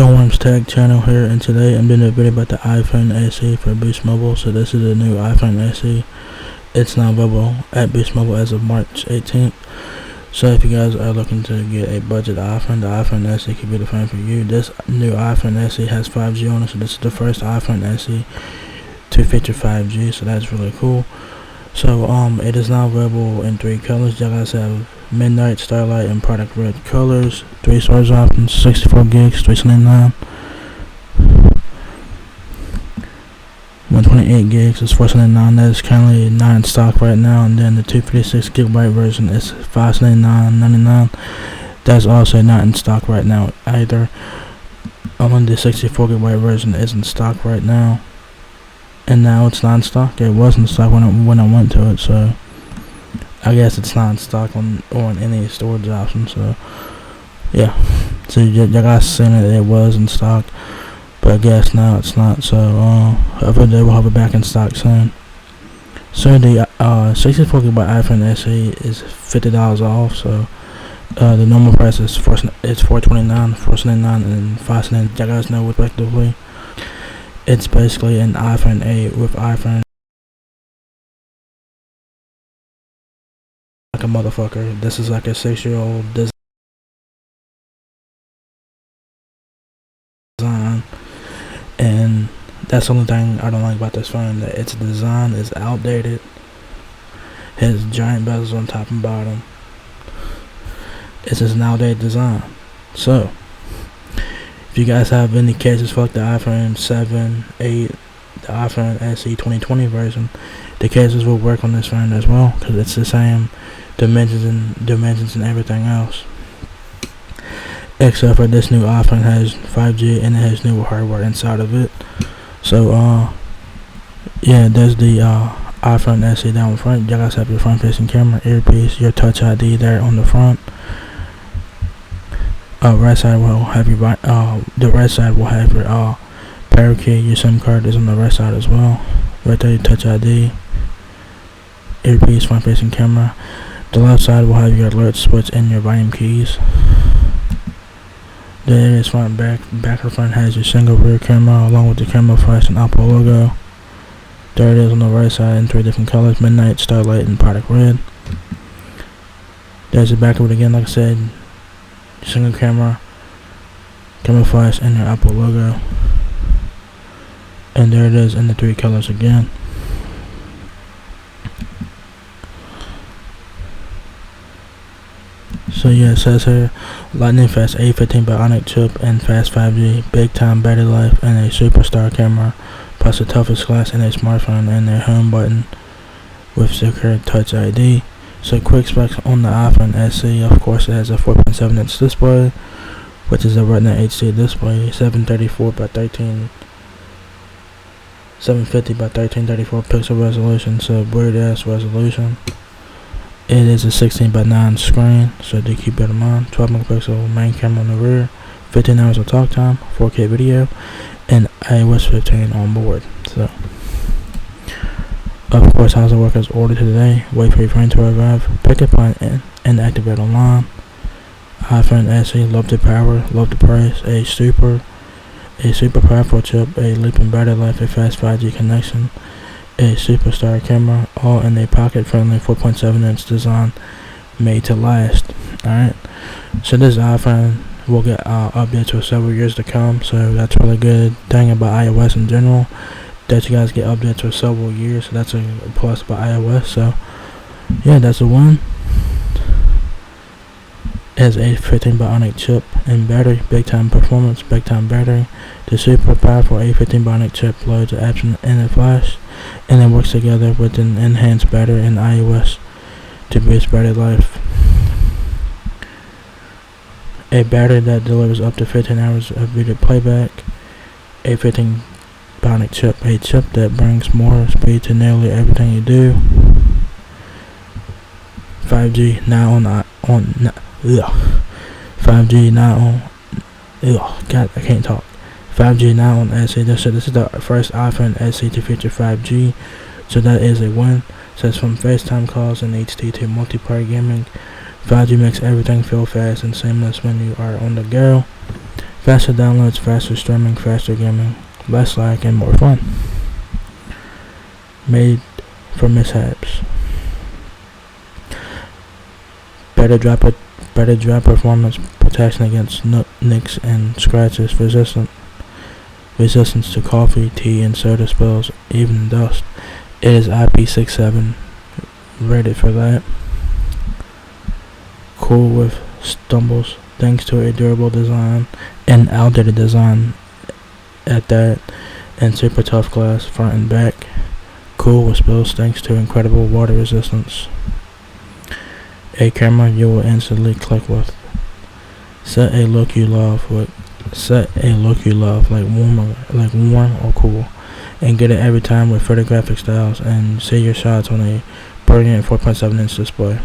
Storm's Tech channel here, and today I'm doing a video about the iPhone SE for Boost Mobile. So this is the new iPhone SE. It's now available at Boost Mobile as of March 18th. So if you guys are looking to get a budget iPhone, the iPhone SE could be the phone for you. This new iPhone SE has 5G on it, so this is the first iPhone SE to feature 5G, so that's really cool. So it is now available in 3 colors. You guys have Midnight, Starlight, and Product Red colors. 3 storage options, 64 gigs, $379. 128 gigs is $479. That is currently not in stock right now. And then the 256 gigabyte version is $579.99. That's also not in stock right now either. Only the 64 gigabyte version is in stock right now. And now it's not in stock. It was in stock when I went to it, so I guess it's not in stock on any storage option. So yeah, so you guys seen it was in stock, but I guess now it's not. So hopefully they will have it back in stock soon. So the 64 gigabyte iPhone SE is $50 off. So the normal price is $429, $479, and $579. You guys know respectively. It's basically an iPhone 8 with iPhone like a motherfucker. This is like a 6-year-old design, and that's the only thing I don't like about this phone. That its design is outdated. Has giant bezels on top and bottom. It's just an outdated design. So if you guys have any cases for like the iPhone 7, 8, the iPhone SE 2020 version, the cases will work on this phone as well, because it's the same dimensions and everything else. Except for this new iPhone has 5G and it has newer hardware inside of it. So yeah, there's the iPhone SE down front. You guys have your front-facing camera, earpiece, your Touch ID there on the front. Right side will have your the right side will have your power key. Your SIM card is on the right side as well. Right there, your Touch ID, earpiece, front facing camera. The left side will have your alert switch and your volume keys. There is front and back. Back of the front has your single rear camera along with the camera flash and Apple logo. There it is on the right side in 3 different colors: Midnight, Starlight, and Product Red. There's the back of it again, like I said. Single camera flash, and your Apple logo. And there it is in the 3 colors again. So yeah, it says here lightning fast A15 bionic chip and fast 5G, big time battery life, and a superstar camera, plus the toughest glass in a smartphone, and a home button with secure Touch ID. So quick specs on the iPhone SE, of course it has a 4.7 inch display, which is a Retina HD display, 750 by 1334 pixel resolution, so weird ass resolution. It is a 16 by 9 screen, so do keep that in mind. 12 megapixel main camera on the rear, 15 hours of talk time, 4K video, and iOS 15 on board. So of course, how's it work as ordered today? Wait for your phone to arrive, pick up and activate online. iPhone SE, love the power, love the price, a super powerful chip, a leaping battery life, a fast 5G connection, a superstar camera, all in a pocket-friendly 4.7 inch design made to last. Alright, so this iPhone will get updates for several years to come, so that's a really good thing about iOS in general, that you guys get updates for several years. So that's a plus by iOS. So yeah, that's a win. It has a 15 bionic chip and battery, big time performance, big time battery. The super powerful A15 bionic chip loads the apps in a flash, and it works together with an enhanced battery and iOS to boost battery life. A battery that delivers up to 15 hours of video playback. A 15 bionic chip, a chip that brings more speed to nearly everything you do. 5G now on 5G now on God, I can't talk. 5G now on SE. This is the first iPhone SE to feature 5G, so that is a win. Says from FaceTime calls and HD to multiplayer gaming, 5G makes everything feel fast and seamless when you are on the go. Faster downloads, faster streaming, faster gaming, less lag, and more fun. Made for mishaps. Better drop performance, protection against nicks and scratches, resistance to coffee, tea, and soda spills, even dust. It is IP67 rated for that. Cool with stumbles, thanks to a durable design and outdated design at that, and super tough glass front and back. Cool with spills thanks to incredible water resistance. A camera you will instantly click with. Set a look you love, like warm or cool, and get it every time with photographic styles, and see your shots on a brilliant 4.7-inch display.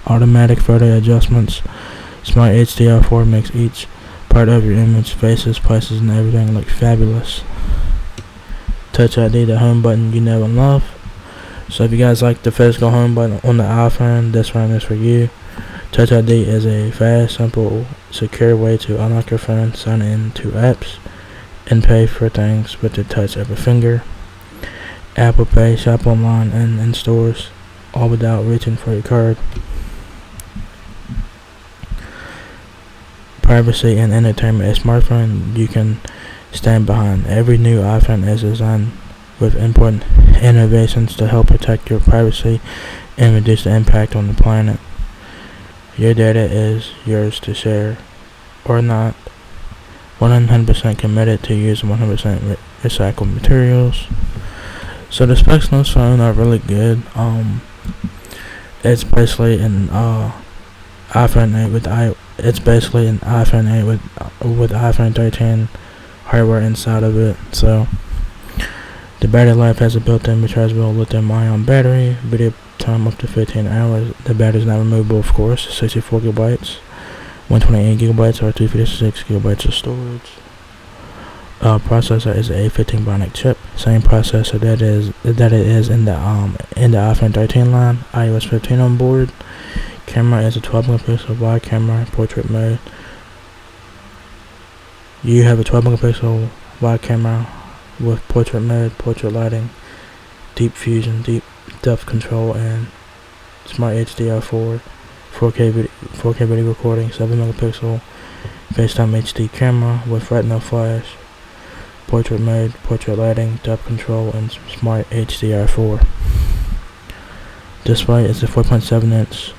Automatic photo adjustments. Smart HDR4 makes each part of your image, faces, places, and everything look fabulous. Touch ID, the home button you know and love. So if you guys like the physical home button on the iPhone, this one is for you. Touch ID is a fast, simple, secure way to unlock your phone, sign in to apps, and pay for things with the touch of a finger. Apple Pay, shop online and in stores, all without reaching for your card. Privacy and entertainment. A smartphone you can stand behind. Every new iPhone is designed with important innovations to help protect your privacy and reduce the impact on the planet. Your data is yours to share or not. 100% committed to use 100% recycled materials. So the specs on this phone are really good. It's basically an iPhone 8 with iPhone 13 hardware inside of it. So the battery life has a built-in rechargeable lithium-ion battery. Video time up to 15 hours. The battery is not removable, of course. 64 gigabytes, 128 gigabytes, or 256 gigabytes of storage. Processor is a A15 Bionic chip. Same processor that it is in the iPhone 13 line. iOS 15 on board. Camera is a 12 megapixel wide camera, portrait mode. You have a 12 megapixel wide camera with portrait mode, portrait lighting, deep fusion, deep depth control, and smart HDR4, 4K video recording, 7 megapixel FaceTime HD camera with retina flash, portrait mode, portrait lighting, depth control, and smart HDR4. Display is a 4.7-inch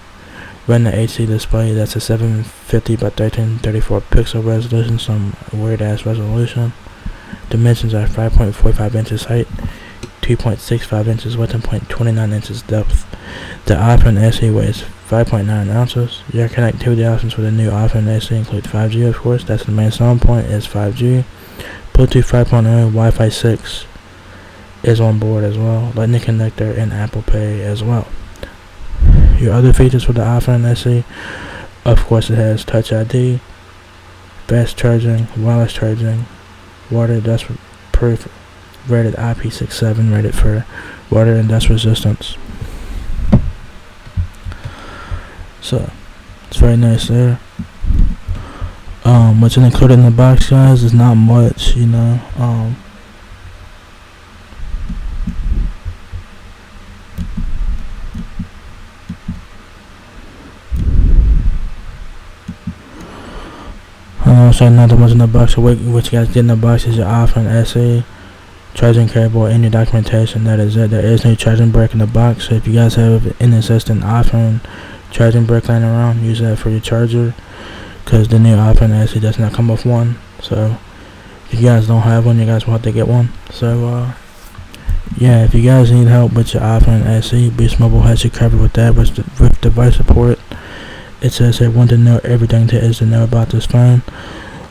Retina HD display. That's a 750 by 1334 pixel resolution, some weird ass resolution. Dimensions are 5.45 inches height, 2.65 inches width, and 0.29 inches depth. The iPhone SE weighs 5.9 ounces. Your connectivity options for the new iPhone SE include 5G, of course. That's the main selling point, is 5G. Bluetooth 5.0, Wi-Fi 6 is on board as well. Lightning connector and Apple Pay as well. Your other features for the iPhone SE, of course, it has Touch ID, fast charging, wireless charging, water dust proof, rated IP67, rated for water and dust resistance. So it's very nice there. What's included in the box, guys, is not much, you know. So nothing much in the box. So what you guys get in the box is your iPhone SE, charging cable, and your documentation. That is it. There is no charging brick in the box. So if you guys have an existing iPhone charging brick laying around, use that for your charger, because the new iPhone SE does not come with one. So if you guys don't have one, you guys will have to get one. So yeah, if you guys need help with your iPhone SE, Boost Mobile has you covered with that, with device support. It says they want to know everything there is to know about this phone.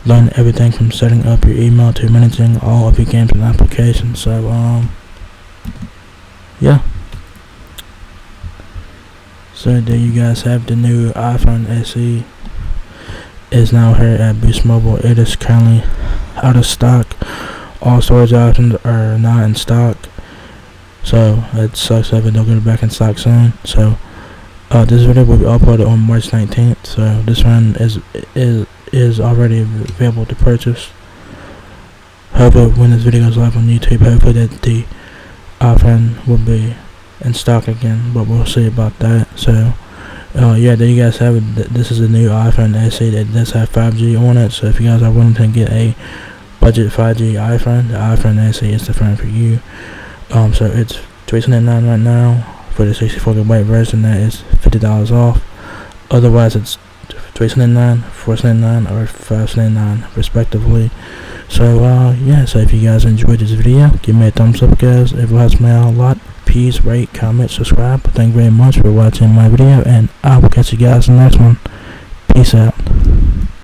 Learn everything from setting up your email to managing all of your games and applications. So yeah. So there you guys have the new iPhone SE. Is now here at Boost Mobile. It is currently out of stock. All storage options are not in stock. So it sucks if it don't get it back in stock soon. So This video will be uploaded on March 19th, so this one is already available to purchase. Hopefully when this video goes live on YouTube, hopefully that the iPhone will be in stock again, but we'll see about that. So yeah, there you guys have it. This is a new iPhone SE that does have 5G on it, so if you guys are willing to get a budget 5G iPhone, the iPhone SE is the phone for you. So it's $379 right now. For the 64GB version, that is $50 off. Otherwise, it's $379, $479, or $579 respectively. So yeah, so if you guys enjoyed this video, give me a thumbs up, guys. It helps me out a lot. Please rate, comment, subscribe. Thank you very much for watching my video, and I will catch you guys in the next one. Peace out.